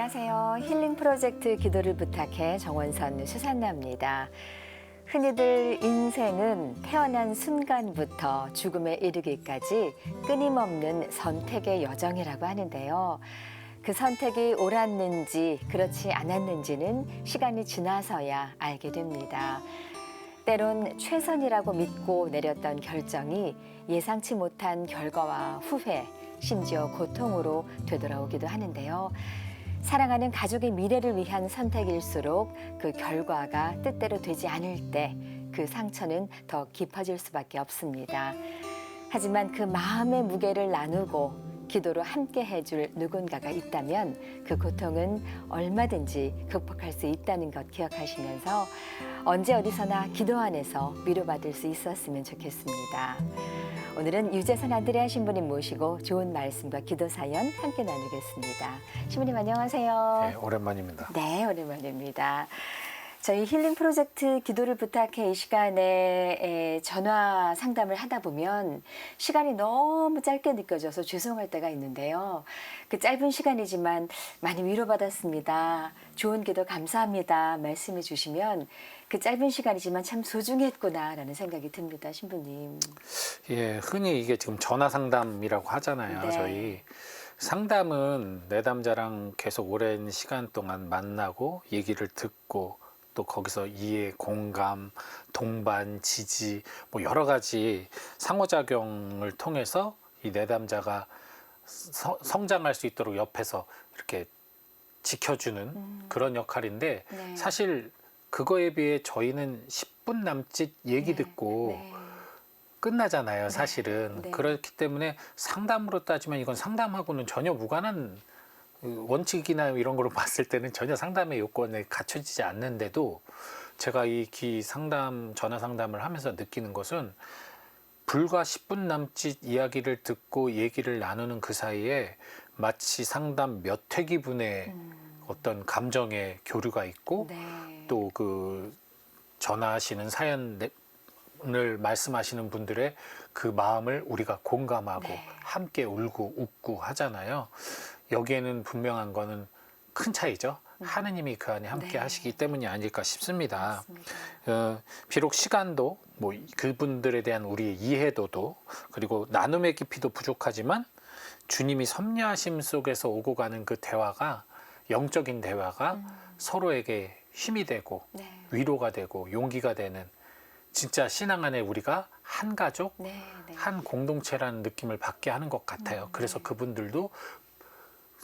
안녕하세요. 힐링 프로젝트 기도를 부탁해 정원선 수산나입니다. 흔히들 인생은 태어난 순간부터 죽음에 이르기까지 끊임없는 선택의 여정이라고 하는데요. 그 선택이 옳았는지 그렇지 않았는지는 시간이 지나서야 알게 됩니다. 때론 최선이라고 믿고 내렸던 결정이 예상치 못한 결과와 후회, 심지어 고통으로 되돌아오기도 하는데요. 사랑하는 가족의 미래를 위한 선택일수록 그 결과가 뜻대로 되지 않을 때 그 상처는 더 깊어질 수밖에 없습니다. 하지만 그 마음의 무게를 나누고 기도로 함께 해줄 누군가가 있다면 그 고통은 얼마든지 극복할 수 있다는 것 기억하시면서 언제 어디서나 기도 안에서 위로받을 수 있었으면 좋겠습니다. 오늘은 유재선 안드레아 신부님 모시고 좋은 말씀과 기도 사연 함께 나누겠습니다. 신부님 안녕하세요. 네, 오랜만입니다. 네, 오랜만입니다. 저희 힐링 프로젝트 기도를 부탁해 이 시간에 전화 상담을 하다 보면 시간이 너무 짧게 느껴져서 죄송할 때가 있는데요. 그 짧은 시간이지만 많이 위로받았습니다. 좋은 기도 감사합니다. 말씀해 주시면 그 짧은 시간이지만 참 소중했구나라는 생각이 듭니다. 신부님. 예, 흔히 이게 지금 전화 상담이라고 하잖아요. 네. 저희 상담은 내담자랑 계속 오랜 시간 동안 만나고 얘기를 듣고 또 거기서 이해, 공감, 동반, 지지 뭐 여러 가지 상호작용을 통해서 이 내담자가 성장할 수 있도록 옆에서 이렇게 지켜주는 그런 역할인데 네. 사실 그거에 비해 저희는 10분 남짓 얘기 듣고 네. 끝나잖아요, 사실은. 네. 그렇기 때문에 상담으로 따지면 이건 상담하고는 전혀 무관한 원칙이나 이런 걸로 봤을 때는 전혀 상담의 요건에 갖춰지지 않는데도 제가 이 전화 상담을 하면서 느끼는 것은 불과 10분 남짓 이야기를 듣고 얘기를 나누는 그 사이에 마치 상담 몇 회기분의 어떤 감정의 교류가 있고 네. 또 그 전화하시는 사연을 말씀하시는 분들의 그 마음을 우리가 공감하고 네. 함께 울고 웃고 하잖아요. 여기에는 분명한 거는 큰 차이죠. 하느님이 그 안에 함께 네. 하시기 때문이 아닐까 싶습니다. 맞습니다. 비록 시간도 뭐 그분들에 대한 우리의 이해도도 그리고 나눔의 깊이도 부족하지만 주님이 섭리하심 속에서 오고 가는 그 대화가 영적인 대화가 서로에게 힘이 되고 네. 위로가 되고 용기가 되는 진짜 신앙 안에 우리가 한 가족, 네. 네. 한 공동체라는 느낌을 받게 하는 것 같아요. 그래서 그분들도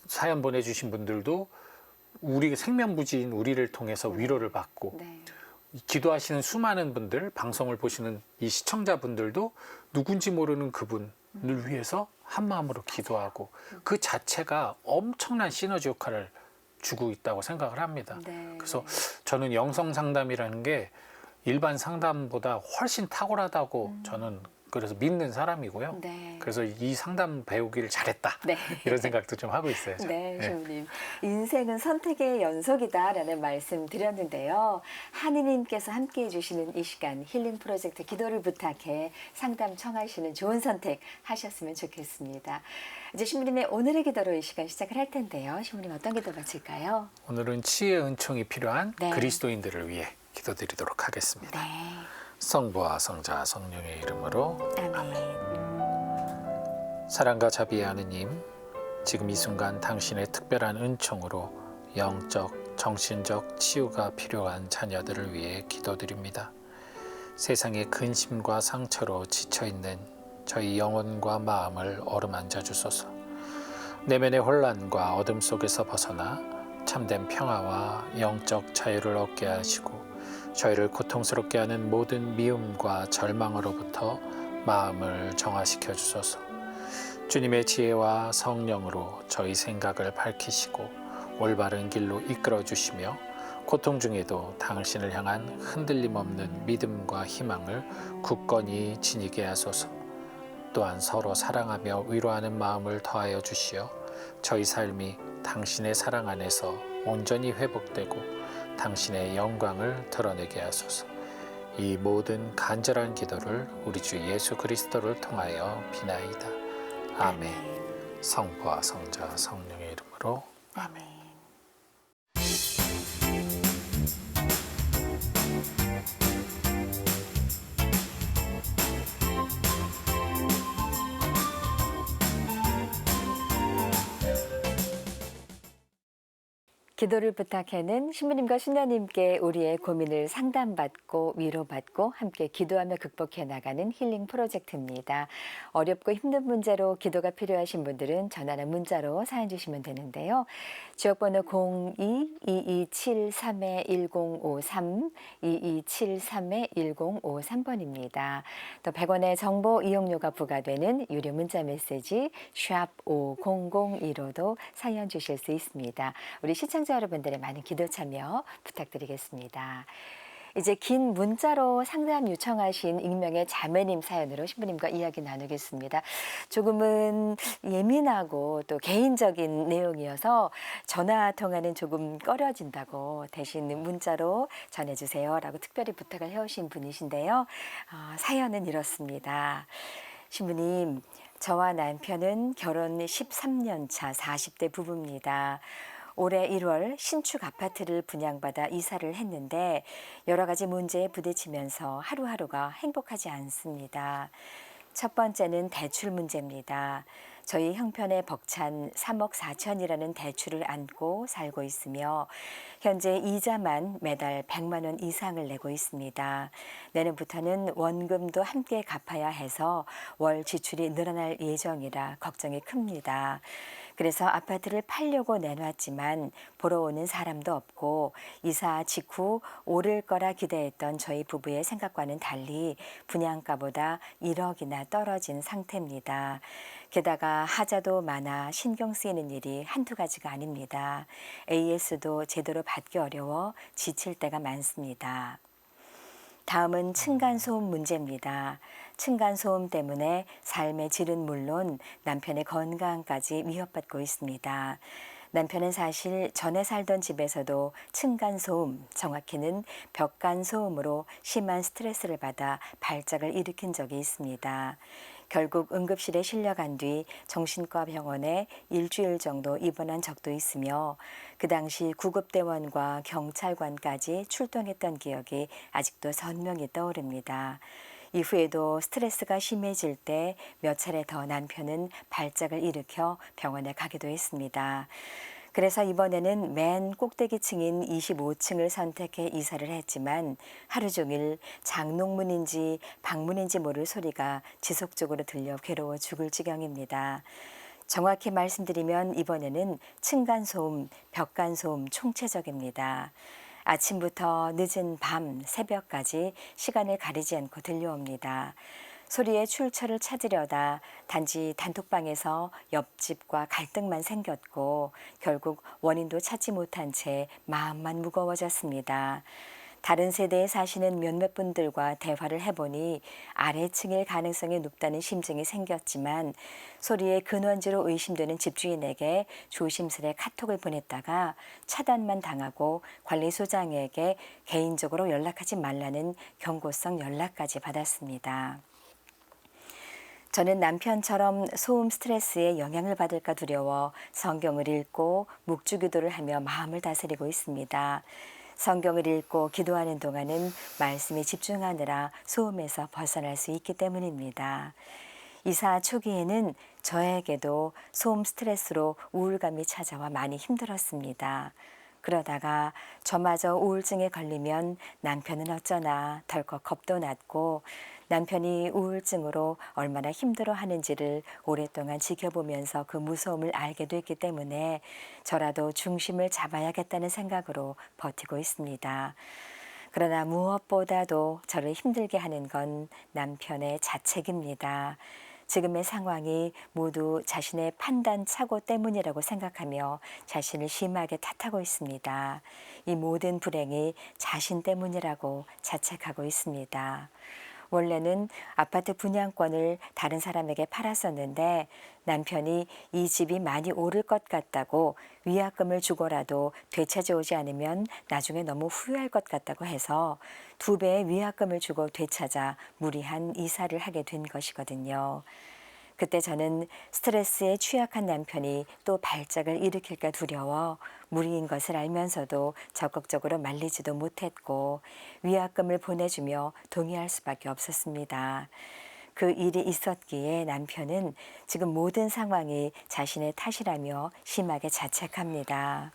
사연 보내주신 분들도 우리 생명부지인 우리를 통해서 위로를 받고 네. 기도하시는 수많은 분들, 방송을 보시는 이 시청자분들도 누군지 모르는 그분을 위해서 한 마음으로 기도하고 그 자체가 엄청난 시너지 역할을 주고 있다고 생각을 합니다. 네. 그래서 저는 영성 상담이라는 게 일반 상담보다 훨씬 탁월하다고 저는 그래서 믿는 사람이고요. 네. 그래서 이 상담 배우기를 잘했다. 네. 이런 생각도 좀 하고 있어요. 저는. 네, 네. 신부님. 인생은 선택의 연속이다라는 말씀 드렸는데요. 하느님께서 함께해 주시는 이 시간 힐링 프로젝트 기도를 부탁해 상담 청하시는 좋은 선택 하셨으면 좋겠습니다. 이제 신부님의 오늘의 기도로 이 시간 시작을 할 텐데요. 신부님 어떤 기도 바칠까요? 오늘은 치유의 은총이 필요한 네. 그리스도인들을 위해 기도드리도록 하겠습니다. 네. 성부와 성자 성령의 이름으로 아멘. 사랑과 자비의 하느님, 지금 이 순간 당신의 특별한 은총으로 영적, 정신적 치유가 필요한 자녀들을 위해 기도드립니다. 세상의 근심과 상처로 지쳐있는 저희 영혼과 마음을 어루만져 주소서. 내면의 혼란과 어둠 속에서 벗어나 참된 평화와 영적 자유를 얻게 하시고 저희를 고통스럽게 하는 모든 미움과 절망으로부터 마음을 정화시켜 주소서. 주님의 지혜와 성령으로 저희 생각을 밝히시고 올바른 길로 이끌어 주시며 고통 중에도 당신을 향한 흔들림 없는 믿음과 희망을 굳건히 지니게 하소서. 또한 서로 사랑하며 위로하는 마음을 더하여 주시어 저희 삶이 당신의 사랑 안에서 온전히 회복되고 당신의 영광을 드러내게 하소서. 이 모든 간절한 기도를 우리 주 예수 그리스도를 통하여 비나이다. 아멘. 성부와 성자 성령의 이름으로 아멘. 기도를 부탁해는 신부님과 신녀님께 우리의 고민을 상담받고 위로받고 함께 기도하며 극복해 나가는 힐링 프로젝트입니다. 어렵고 힘든 문제로 기도가 필요하신 분들은 전화나 문자로 사연 주시면 되는데요. 지역번호 02-2273-1053, 2273-1053번입니다. 또 100원의 정보 이용료가 부과되는 유료 문자 메시지 샵 5001호도 사연 주실 수 있습니다. 우리 시청자 여러분들의 많은 기도 참여 부탁드리겠습니다. 이제 긴 문자로 상담 요청하신 익명의 자매님 사연으로 신부님과 이야기 나누겠습니다. 조금은 예민하고 또 개인적인 내용이어서 전화 통화는 조금 꺼려진다고 대신 문자로 전해주세요라고 특별히 부탁을 해오신 분이신데요. 사연은 이렇습니다. 신부님, 저와 남편은 결혼 13년 차 40대 부부입니다. 올해 1월 신축 아파트를 분양받아 이사를 했는데 여러 가지 문제에 부딪히면서 하루하루가 행복하지 않습니다. 첫 번째는 대출 문제입니다. 저희 형편에 벅찬 3억 4천이라는 대출을 안고 살고 있으며 현재 이자만 매달 100만 원 이상을 내고 있습니다. 내년부터는 원금도 함께 갚아야 해서 월 지출이 늘어날 예정이라 걱정이 큽니다. 그래서 아파트를 팔려고 내놨지만 보러 오는 사람도 없고 이사 직후 오를 거라 기대했던 저희 부부의 생각과는 달리 분양가보다 1억이나 떨어진 상태입니다. 게다가 하자도 많아 신경 쓰이는 일이 한두 가지가 아닙니다. AS도 제대로 받기 어려워 지칠 때가 많습니다. 다음은 층간소음 문제입니다. 층간소음 때문에 삶의 질은 물론 남편의 건강까지 위협받고 있습니다. 남편은 사실 전에 살던 집에서도 층간소음, 정확히는 벽간소음으로 심한 스트레스를 받아 발작을 일으킨 적이 있습니다. 결국 응급실에 실려간 뒤 정신과 병원에 일주일 정도 입원한 적도 있으며 그 당시 구급대원과 경찰관까지 출동했던 기억이 아직도 선명히 떠오릅니다. 이후에도 스트레스가 심해질 때 몇 차례 더 남편은 발작을 일으켜 병원에 가기도 했습니다. 그래서 이번에는 맨 꼭대기층인 25층을 선택해 이사를 했지만 하루 종일 장롱문인지 방문인지 모를 소리가 지속적으로 들려 괴로워 죽을 지경입니다. 정확히 말씀드리면 이번에는 층간소음, 벽간소음 총체적입니다. 아침부터 늦은 밤, 새벽까지 시간을 가리지 않고 들려옵니다. 소리의 출처를 찾으려다 단지 단톡방에서 옆집과 갈등만 생겼고 결국 원인도 찾지 못한 채 마음만 무거워졌습니다. 다른 세대에 사시는 몇몇 분들과 대화를 해보니 아래층일 가능성이 높다는 심증이 생겼지만 소리의 근원지로 의심되는 집주인에게 조심스레 카톡을 보냈다가 차단만 당하고 관리소장에게 개인적으로 연락하지 말라는 경고성 연락까지 받았습니다. 저는 남편처럼 소음 스트레스에 영향을 받을까 두려워 성경을 읽고 묵주기도를 하며 마음을 다스리고 있습니다. 성경을 읽고 기도하는 동안은 말씀에 집중하느라 소음에서 벗어날 수 있기 때문입니다. 이사 초기에는 저에게도 소음 스트레스로 우울감이 찾아와 많이 힘들었습니다. 그러다가 저마저 우울증에 걸리면 남편은 어쩌나 덜컥 겁도 났고 남편이 우울증으로 얼마나 힘들어하는지를 오랫동안 지켜보면서 그 무서움을 알게 됐기 때문에 저라도 중심을 잡아야겠다는 생각으로 버티고 있습니다. 그러나 무엇보다도 저를 힘들게 하는 건 남편의 자책입니다. 지금의 상황이 모두 자신의 판단 착오 때문이라고 생각하며 자신을 심하게 탓하고 있습니다. 이 모든 불행이 자신 때문이라고 자책하고 있습니다. 원래는 아파트 분양권을 다른 사람에게 팔았었는데 남편이 이 집이 많이 오를 것 같다고 위약금을 주고라도 되찾아오지 않으면 나중에 너무 후회할 것 같다고 해서 2배의 위약금을 주고 되찾아 무리한 이사를 하게 된 것이거든요. 그때 저는 스트레스에 취약한 남편이 또 발작을 일으킬까 두려워 무리인 것을 알면서도 적극적으로 말리지도 못했고 위약금을 보내주며 동의할 수밖에 없었습니다. 그 일이 있었기에 남편은 지금 모든 상황이 자신의 탓이라며 심하게 자책합니다.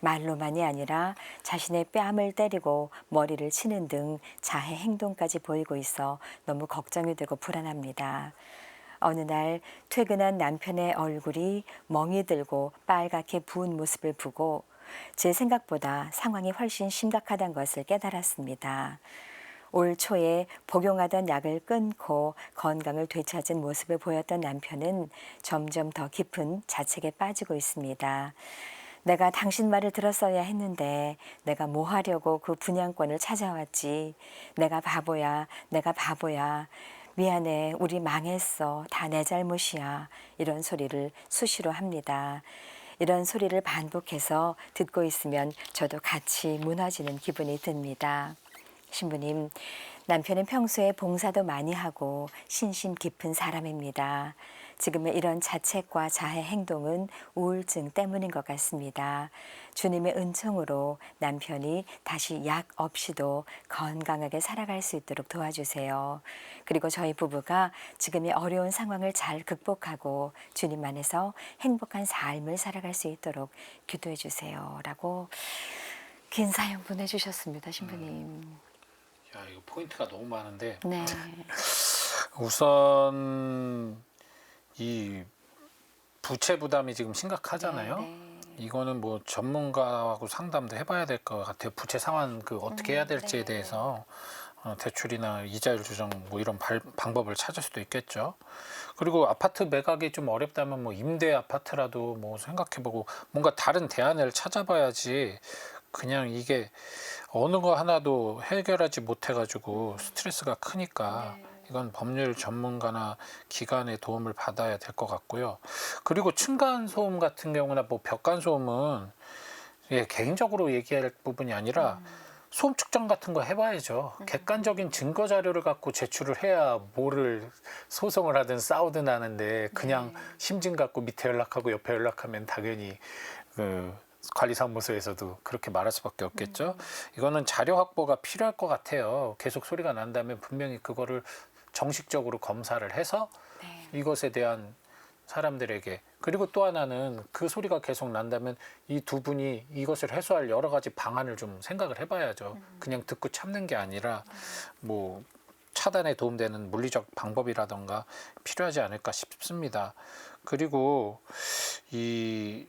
말로만이 아니라 자신의 뺨을 때리고 머리를 치는 등 자해 행동까지 보이고 있어 너무 걱정이 되고 불안합니다. 어느 날 퇴근한 남편의 얼굴이 멍이 들고 빨갛게 부은 모습을 보고 제 생각보다 상황이 훨씬 심각하다는 것을 깨달았습니다. 올 초에 복용하던 약을 끊고 건강을 되찾은 모습을 보였던 남편은 점점 더 깊은 자책에 빠지고 있습니다. 내가 당신 말을 들었어야 했는데 내가 뭐 하려고 그 분양권을 찾아왔지. 내가 바보야. 내가 바보야. 미안해. 우리 망했어. 다 내 잘못이야. 이런 소리를 수시로 합니다. 이런 소리를 반복해서 듣고 있으면 저도 같이 무너지는 기분이 듭니다. 신부님, 남편은 평소에 봉사도 많이 하고 신심 깊은 사람입니다. 지금의 이런 자책과 자해 행동은 우울증 때문인 것 같습니다. 주님의 은총으로 남편이 다시 약 없이도 건강하게 살아갈 수 있도록 도와주세요. 그리고 저희 부부가 지금의 어려운 상황을 잘 극복하고 주님 안에서 행복한 삶을 살아갈 수 있도록 기도해 주세요. 라고 긴 사연 보내주셨습니다, 신부님. 야, 이거 포인트가 너무 많은데 네. 우선 이 부채 부담이 지금 심각하잖아요. 네. 이거는 뭐 전문가하고 상담도 해봐야 될 것 같아요. 부채 상환 그 어떻게 해야 될지에 네. 대해서 대출이나 이자율 조정 뭐 이런 방법을 찾을 수도 있겠죠. 그리고 아파트 매각이 좀 어렵다면 뭐 임대 아파트라도 뭐 생각해보고 뭔가 다른 대안을 찾아봐야지. 그냥 이게 어느 거 하나도 해결하지 못해가지고 스트레스가 크니까 이건 법률 전문가나 기관의 도움을 받아야 될 것 같고요. 그리고 층간소음 같은 경우나 뭐 벽간소음은 개인적으로 얘기할 부분이 아니라 소음 측정 같은 거 해봐야죠. 객관적인 증거 자료를 갖고 제출을 해야 뭐를 소송을 하든 싸우든 하는데 그냥 심증 갖고 밑에 연락하고 옆에 연락하면 당연히 관리사무소에서도 그렇게 말할 수밖에 없겠죠. 이거는 자료 확보가 필요할 것 같아요. 계속 소리가 난다면 분명히 그거를 정식적으로 검사를 해서 이것에 대한 사람들에게, 그리고 또 하나는 그 소리가 계속 난다면 이 두 분이 이것을 해소할 여러 가지 방안을 좀 생각을 해봐야죠. 그냥 듣고 참는 게 아니라 뭐 차단에 도움되는 물리적 방법이라던가 필요하지 않을까 싶습니다. 그리고 이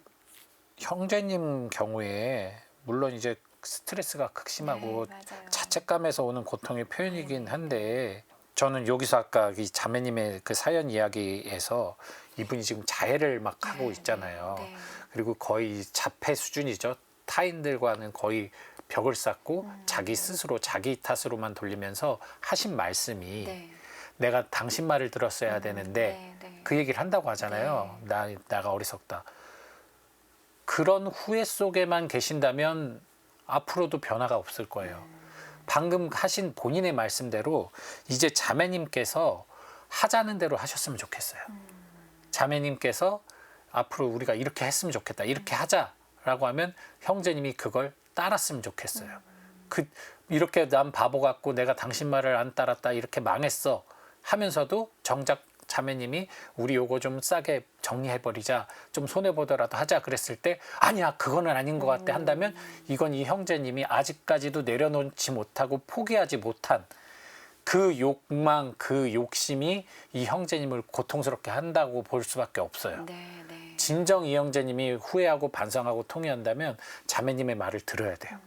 형제님 경우에 물론 이제 스트레스가 극심하고 자책감에서 오는 고통의 표현이긴 한데, 저는 여기서 아까 이 자매님의 그 사연 이야기에서 이분이 지금 자해를 막 하고 있잖아요. 그리고 거의 자폐 수준이죠. 타인들과는 거의 벽을 쌓고 자기 스스로 자기 탓으로만 돌리면서 하신 말씀이 내가 당신 말을 들었어야 되는데 그 얘기를 한다고 하잖아요. 나가 어리석다. 그런 후회 속에만 계신다면 앞으로도 변화가 없을 거예요. 방금 하신 본인의 말씀대로 이제 자매님께서 하자는 대로 하셨으면 좋겠어요. 자매님께서 앞으로 우리가 이렇게 했으면 좋겠다, 이렇게 하자라고 하면 형제님이 그걸 따랐으면 좋겠어요. 이렇게 난 바보 같고 내가 당신 말을 안 따랐다, 이렇게 망했어 하면서도 정작 자매님이 우리 요거 좀 싸게 정리해버리자, 좀 손해보더라도 하자 그랬을 때 아니야 그거는 아닌 것 같아 한다면 이건 이 형제님이 아직까지도 내려놓지 못하고 포기하지 못한 그 욕망, 그 욕심이 이 형제님을 고통스럽게 한다고 볼 수밖에 없어요. 진정 이 형제님이 후회하고 반성하고 통회한다면 자매님의 말을 들어야 돼요.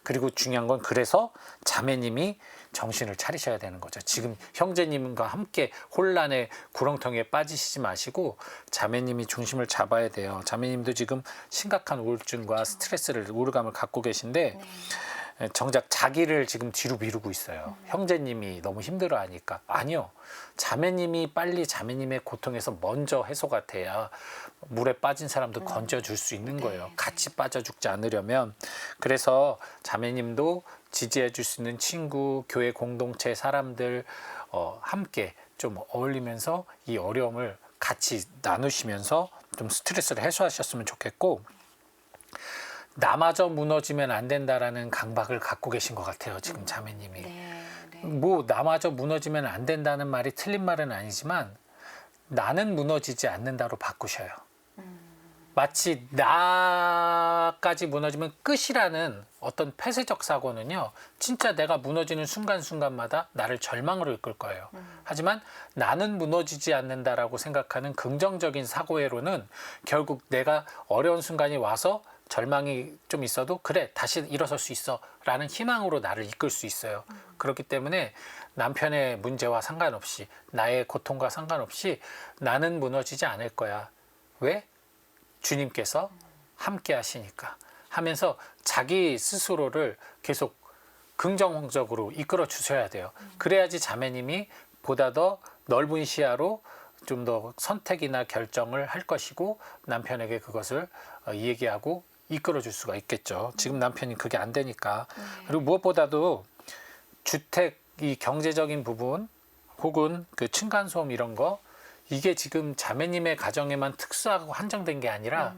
그리고 중요한 건 그래서 자매님이 정신을 차리셔야 되는 거죠. 지금 형제님과 함께 혼란의 구렁텅이에 빠지시지 마시고 자매님이 중심을 잡아야 돼요. 자매님도 지금 심각한 우울증과 스트레스를, 우울감을 갖고 계신데 정작 자기를 지금 뒤로 미루고 있어요. 형제님이 너무 힘들어하니까. 아니요. 자매님이 빨리 자매님의 고통에서 먼저 해소가 돼야 물에 빠진 사람도 건져줄 수 있는 거예요. 같이 빠져 죽지 않으려면. 그래서 자매님도 지지해 줄 수 있는 친구, 교회 공동체 사람들 함께 좀 어울리면서 이 어려움을 같이 나누시면서 좀 스트레스를 해소하셨으면 좋겠고, 나마저 무너지면 안 된다라는 강박을 갖고 계신 것 같아요. 지금 자매님이. 뭐 나마저 무너지면 안 된다는 말이 틀린 말은 아니지만 나는 무너지지 않는다로 바꾸셔요. 마치 나까지 무너지면 끝이라는 어떤 폐쇄적 사고는요, 진짜 내가 무너지는 순간순간마다 나를 절망으로 이끌 거예요. 하지만 나는 무너지지 않는다라고 생각하는 긍정적인 사고회로는 결국 내가 어려운 순간이 와서 절망이 좀 있어도 그래, 다시 일어설 수 있어 라는 희망으로 나를 이끌 수 있어요. 그렇기 때문에 남편의 문제와 상관없이, 나의 고통과 상관없이 나는 무너지지 않을 거야. 왜? 주님께서 함께 하시니까 하면서 자기 스스로를 계속 긍정적으로 이끌어 주셔야 돼요. 그래야지 자매님이 보다 더 넓은 시야로 좀 더 선택이나 결정을 할 것이고 남편에게 그것을 얘기하고 이끌어 줄 수가 있겠죠. 지금 남편이 그게 안 되니까. 그리고 무엇보다도 주택 이 경제적인 부분 혹은 그 층간소음 이런 거, 이게 지금 자매님의 가정에만 특수하고 한정된 게 아니라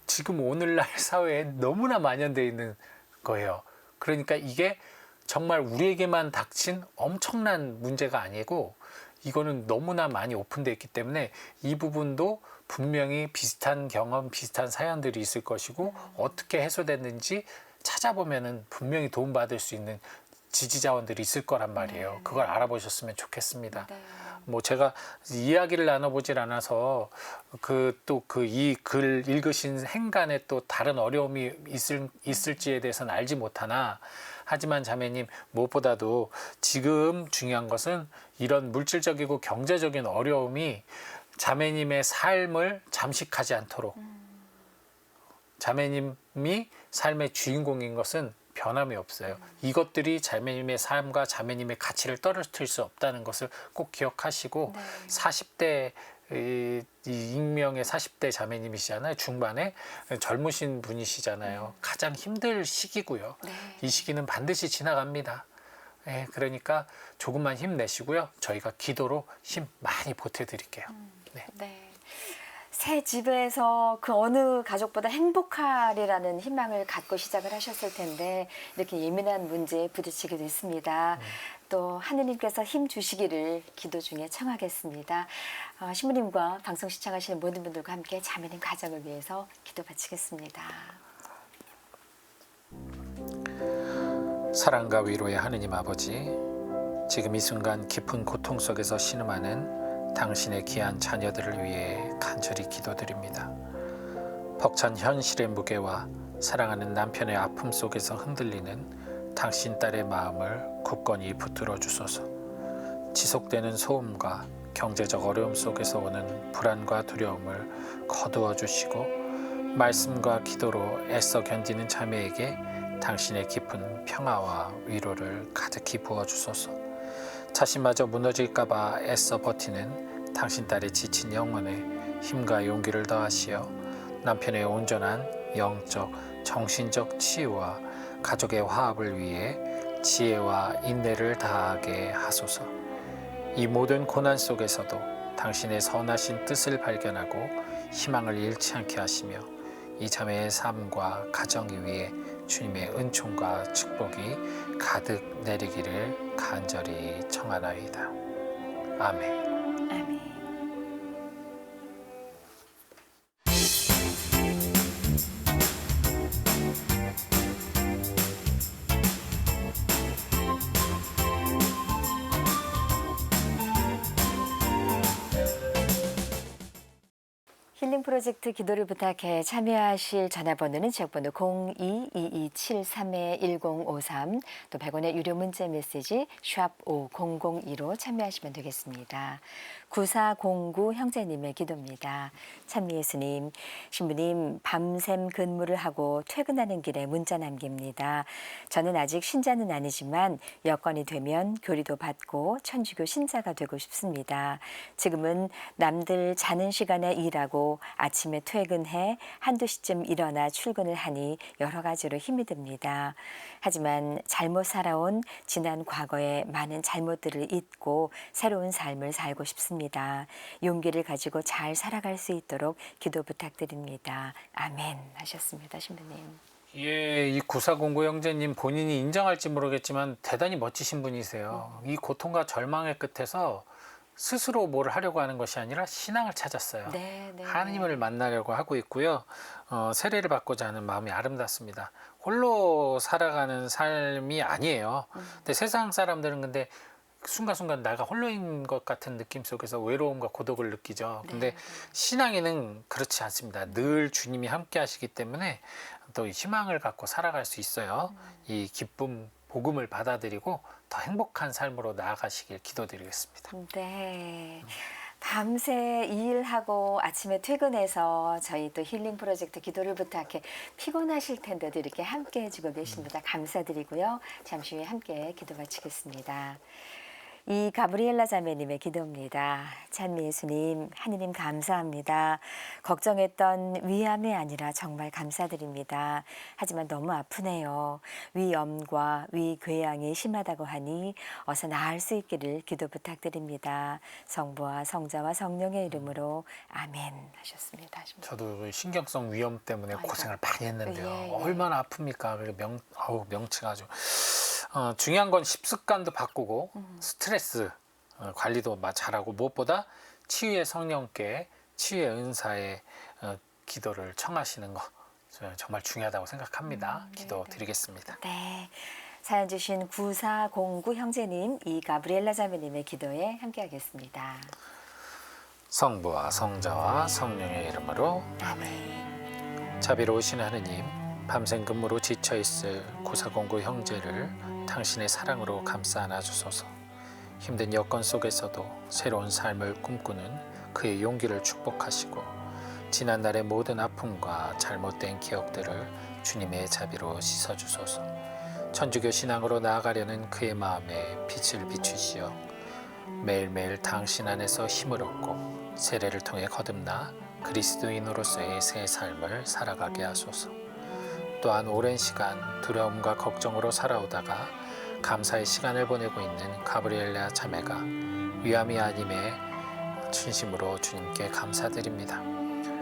지금 오늘날 사회에 너무나 만연되어 있는 거예요. 그러니까 이게 정말 우리에게만 닥친 엄청난 문제가 아니고 이거는 너무나 많이 오픈되어 있기 때문에 이 부분도 분명히 비슷한 경험, 비슷한 사연들이 있을 것이고 어떻게 해소됐는지 찾아보면은 분명히 도움받을 수 있는 지지자원들이 있을 거란 말이에요. 그걸 알아보셨으면 좋겠습니다. 뭐 제가 이야기를 나눠보질 않아서 이 글 읽으신 행간에 또 다른 어려움이 있을지에 대해서는 알지 못하나, 하지만 자매님 무엇보다도 지금 중요한 것은 이런 물질적이고 경제적인 어려움이 자매님의 삶을 잠식하지 않도록, 자매님이 삶의 주인공인 것은 변함이 없어요. 이것들이 자매님의 삶과 자매님의 가치를 떨어뜨릴 수 없다는 것을 꼭 기억하시고, 40대 이 익명의 40대 자매님이시잖아요. 중반에 젊으신 분이시잖아요. 가장 힘들 시기고요. 이 시기는 반드시 지나갑니다. 그러니까 조금만 힘내시고요. 저희가 기도로 힘 많이 보태드릴게요. 네. 새 집에서 그 어느 가족보다 행복하리라는 희망을 갖고 시작을 하셨을 텐데 이렇게 예민한 문제에 부딪히게 됐습니다. 또 하느님께서 힘 주시기를 기도 중에 청하겠습니다. 신부님과 방송 시청하시는 모든 분들과 함께 자매님 가정을 위해서 기도 바치겠습니다. 사랑과 위로의 하느님 아버지, 지금 이 순간 깊은 고통 속에서 신음하는 당신의 귀한 자녀들을 위해 간절히 기도드립니다. 벅찬 현실의 무게와 사랑하는 남편의 아픔 속에서 흔들리는 당신 딸의 마음을 굳건히 붙들어 주소서. 지속되는 소음과 경제적 어려움 속에서 오는 불안과 두려움을 거두어 주시고, 말씀과 기도로 애써 견디는 자매에게 당신의 깊은 평화와 위로를 가득히 부어 주소서. 자신마저 무너질까봐 애써 버티는 당신 딸의 지친 영혼에 힘과 용기를 더하시어 남편의 온전한 영적, 정신적 치유와 가족의 화합을 위해 지혜와 인내를 다하게 하소서. 이 모든 고난 속에서도 당신의 선하신 뜻을 발견하고 희망을 잃지 않게 하시며 이 자매의 삶과 가정 위에 주님의 은총과 축복이 가득 내리기를 간절히 청하나이다. 아멘. 아멘. 힐링 프로젝트 기도를 부탁해 참여하실 전화번호는 지역번호 022273-1053, 또 100원의 유료 문자 메시지 샵 5002로 참여하시면 되겠습니다. 9409 형제님의 기도입니다. 찬미 예수님, 신부님 밤샘 근무를 하고 퇴근하는 길에 문자 남깁니다. 저는 아직 신자는 아니지만 여건이 되면 교리도 받고 천주교 신자가 되고 싶습니다. 지금은 남들 자는 시간에 일하고 아침에 퇴근해 한두 시쯤 일어나 출근을 하니 여러 가지로 힘이 듭니다. 하지만 잘못 살아온 지난 과거의 많은 잘못들을 잊고 새로운 삶을 살고 싶습니다. 용기를 가지고 잘 살아갈 수 있도록 기도 부탁드립니다. 아멘 하셨습니다. 신부님. 예, 이 9409 형제님 본인이 인정할지 모르겠지만 대단히 멋지신 분이세요. 이 고통과 절망의 끝에서 스스로 뭘 하려고 하는 것이 아니라 신앙을 찾았어요. 네, 네. 하나님을 만나려고 하고 있고요. 세례를 받고자 하는 마음이 아름답습니다. 홀로 살아가는 삶이 아니에요. 근데 세상 사람들은 근데 순간순간 내가 홀로인 것 같은 느낌 속에서 외로움과 고독을 느끼죠. 근데 네. 신앙에는 그렇지 않습니다. 늘 주님이 함께 하시기 때문에 또 희망을 갖고 살아갈 수 있어요. 이 기쁨, 복음을 받아들이고 더 행복한 삶으로 나아가시길 기도드리겠습니다. 네. 밤새 일하고 아침에 퇴근해서 저희 또 힐링 프로젝트 기도를 부탁해 피곤하실 텐데도 이렇게 함께 해주고 계십니다. 감사드리고요. 잠시 후에 함께 기도 마치겠습니다. 이 가브리엘라 자매님의 기도입니다. 찬미 예수님, 하느님 감사합니다. 걱정했던 위암이 아니라 정말 감사드립니다. 하지만 너무 아프네요. 위염과 위궤양이 심하다고 하니 어서 나을 수 있기를 기도 부탁드립니다. 성부와 성자와 성령의 이름으로 아멘 하셨습니다. 저도 신경성 위염 때문에 아이고. 고생을 많이 했는데요. 예, 예. 얼마나 아픕니까? 명치가 아주. 중요한 건 식습관도 바꾸고 스트레스 관리도 잘하고 무엇보다 치유의 성령께 치유의 은사에 기도를 청하시는 거 정말 중요하다고 생각합니다. 네, 기도 네. 드리겠습니다. 네. 사연 주신 9409 형제님, 이 가브리엘라 자매님의 기도에 함께하겠습니다. 성부와 성자와 성령의 이름으로 아멘. 자비로우신 하느님, 밤샘 근무로 지쳐있을 9409 형제를 당신의 사랑으로 감싸 안아주소서. 힘든 여건 속에서도 새로운 삶을 꿈꾸는 그의 용기를 축복하시고 지난날의 모든 아픔과 잘못된 기억들을 주님의 자비로 씻어주소서. 천주교 신앙으로 나아가려는 그의 마음에 빛을 비추시어 매일매일 당신 안에서 힘을 얻고 세례를 통해 거듭나 그리스도인으로서의 새 삶을 살아가게 하소서. 또한 오랜 시간 두려움과 걱정으로 살아오다가 감사의 시간을 보내고 있는 가브리엘라 자매가 위암이 아님에 진심으로 주님께 감사드립니다.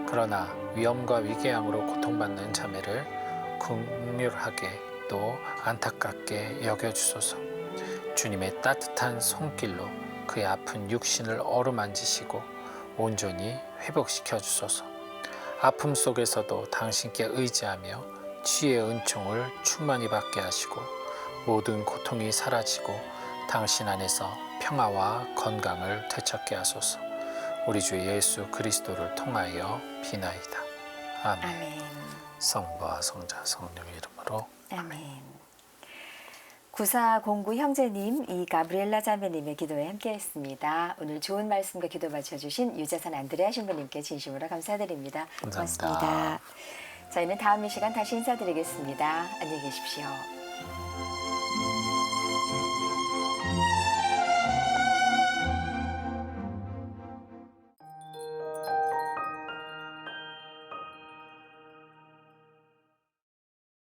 그러나 위염과 위궤양으로 고통받는 자매를 긍휼하게 또 안타깝게 여겨주소서. 주님의 따뜻한 손길로 그의 아픈 육신을 어루만지시고 온전히 회복시켜 주소서. 아픔 속에서도 당신께 의지하며 치유의 은총을 충만히 받게 하시고 모든 고통이 사라지고 당신 안에서 평화와 건강을 되찾게 하소서. 우리 주 예수 그리스도를 통하여 비나이다. 아멘. 아멘. 성부와 성자 성령의 이름으로 아멘. 9409 형제님, 이 가브리엘라 자매님의 기도에 함께했습니다. 오늘 좋은 말씀과 기도 맞춰주신 유자산 안드레아 신부님께 진심으로 감사드립니다. 감사합니다. 고맙습니다. 저희는 다음 이 시간 다시 인사드리겠습니다. 안녕히 계십시오.